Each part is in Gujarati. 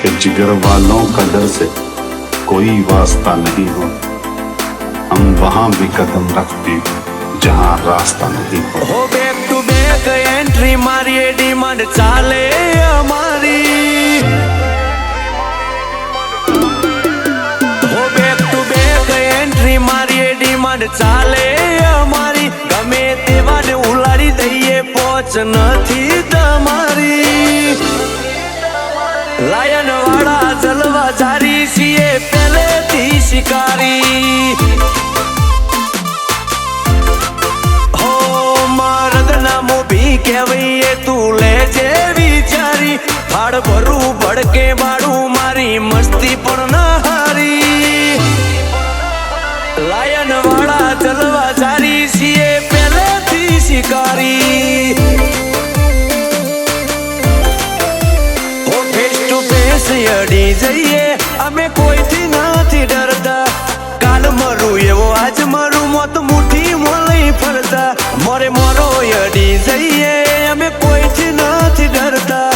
कि जिगर वालों का डर से कोई वास्ता नहीं हो, हम वहां भी कदम रखते जहां रास्ता नहीं हो। बैक टू बैक एंट्री मारिए डिमांड चाले हमारी, हो बैक टू बैक एंट्री मारिए डिमांड चाले हमारी, गमे तेवाने उलाड़ी दઈએ पહોंच નથી તમારી। લાયન વાળા જલવા જારી છીએ પહેલેથી શિકારી, હો મરદના મોભી કહેવાય તું લેજે વિચારી, ફાડ ભરું ભડકે બાળું મારી મસ્તી પણ ના હારી। લાયન વાળા જલવા જારી છીએ પહેલેથી શિકારી, અડી જઈએ અમે કોઈથી નથી ડરતા, કાલ મરું એવો આજ મરું મોત મુઠ્ઠી મોલઈ ફરતા, મોરે મોરો અડી જઈએ અમે કોઈથી નથી ડરતા,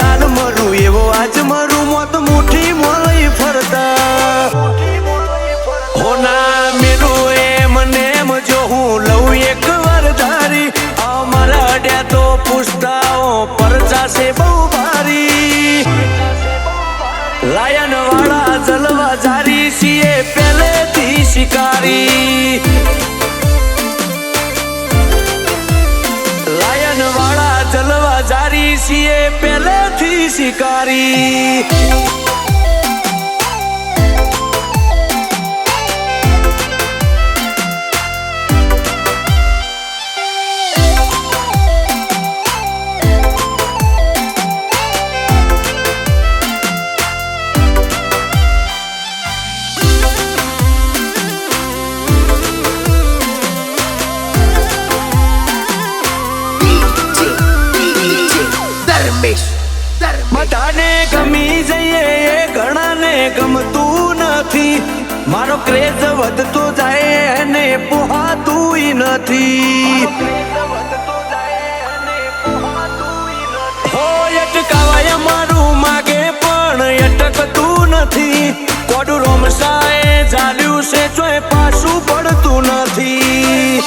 કાલ મરું એવો આજ મરું મોત મુઠ્ઠી મોલઈ ફરતા। હોના મેરું એમ નેમ જો હું લઉં એક વાર ધારી, અમારા અડ્યા તો પૂછતાઓ પરચાશે બહુ ભારી। લાયન વાળા જલવા જારી છીએ પહેલેથી શિકારી, લાયન વાળા જલવા જારી છીએ પહેલેથી શિકારી। બધાને ગમી જઈએ એ ઘણાને ગમતું નથી, મારો ક્રેઝ વધતો જાય એને પોહાતું નથી, હો અટકાવાય મારું માગે પણ અટકતું નથી, કોડું રોમસાએ જાલ્યું છે ચોય પાછું પડતું નથી,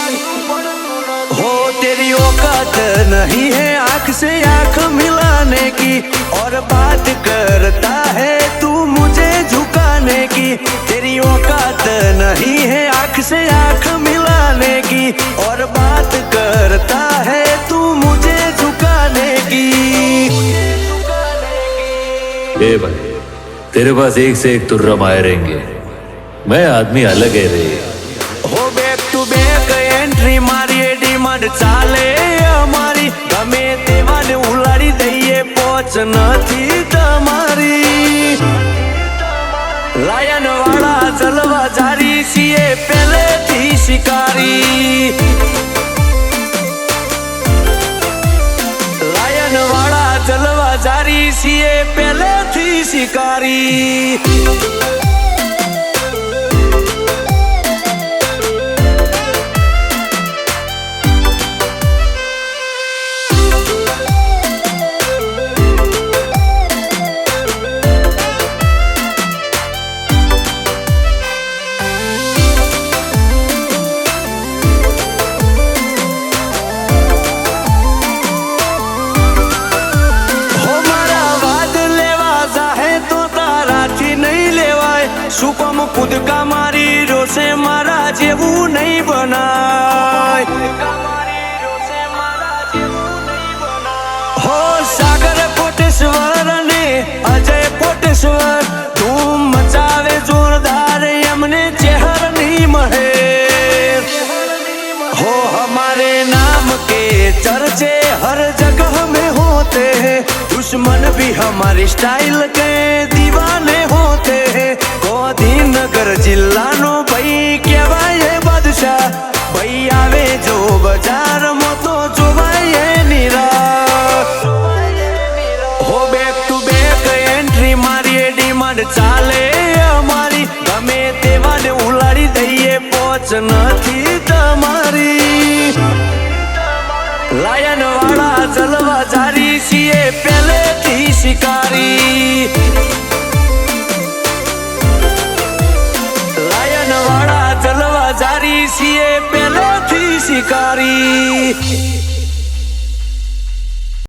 हो तेरी औकात नहीं है आँख से आँख मिलाने की, और बात करता है तू मुझे झुकाने की, तेरी औकात नहीं है आँख से आँख मिलाने की, और बात करता है तू मुझे झुकाने की। ए भाई तेरे पास एक से एक तुर्रा आए रहेंगे, मैं आदमी अलग है रे। हो बैक टू बैक एंट्री मारिए डिमांड ચાલે અમારી, ગમે તેવાને ઉલાડી દઈએ પહોંચ નથી તમારી। લાયન વાળા જલવા જારી છીએ પહેલેથી શિકારી, લાયન વાળા જલવા જારી છીએ પહેલેથી શિકારી। સુકમ કુદકા મારી રોશે મારા જેવું નહીં બનાય, હો સાગર કોટેશ્વર અને અજય કોટેશ્વર ધૂમ મચાવે જોરદાર એમને ચહેર નહીં મળે, हो हमारे नाम के चर्चे हर जगह में होते हैं, दुश्मन भी हमारी स्टाइल के दीवाने होते हैं, ગાંધીનગર જિલ્લાનો ભાઈ કહેવાય બાદશાહ, ભાઈ આવે જો બજારમાં તો જોવાય નિરાશ। હો બેક ટુ બેક એન્ટ્રી મારીએ ડિમાન્ડ ચાલે અમારી, ગમે તેવાને ઉલાડી દઈએ પહોંચ નથી તમારી। લાયન વાળા જલવા જારી છીએ પહેલેથી શિકારી લાયન વાળા જલવા જારી છીએ પહેલેથી શિકારી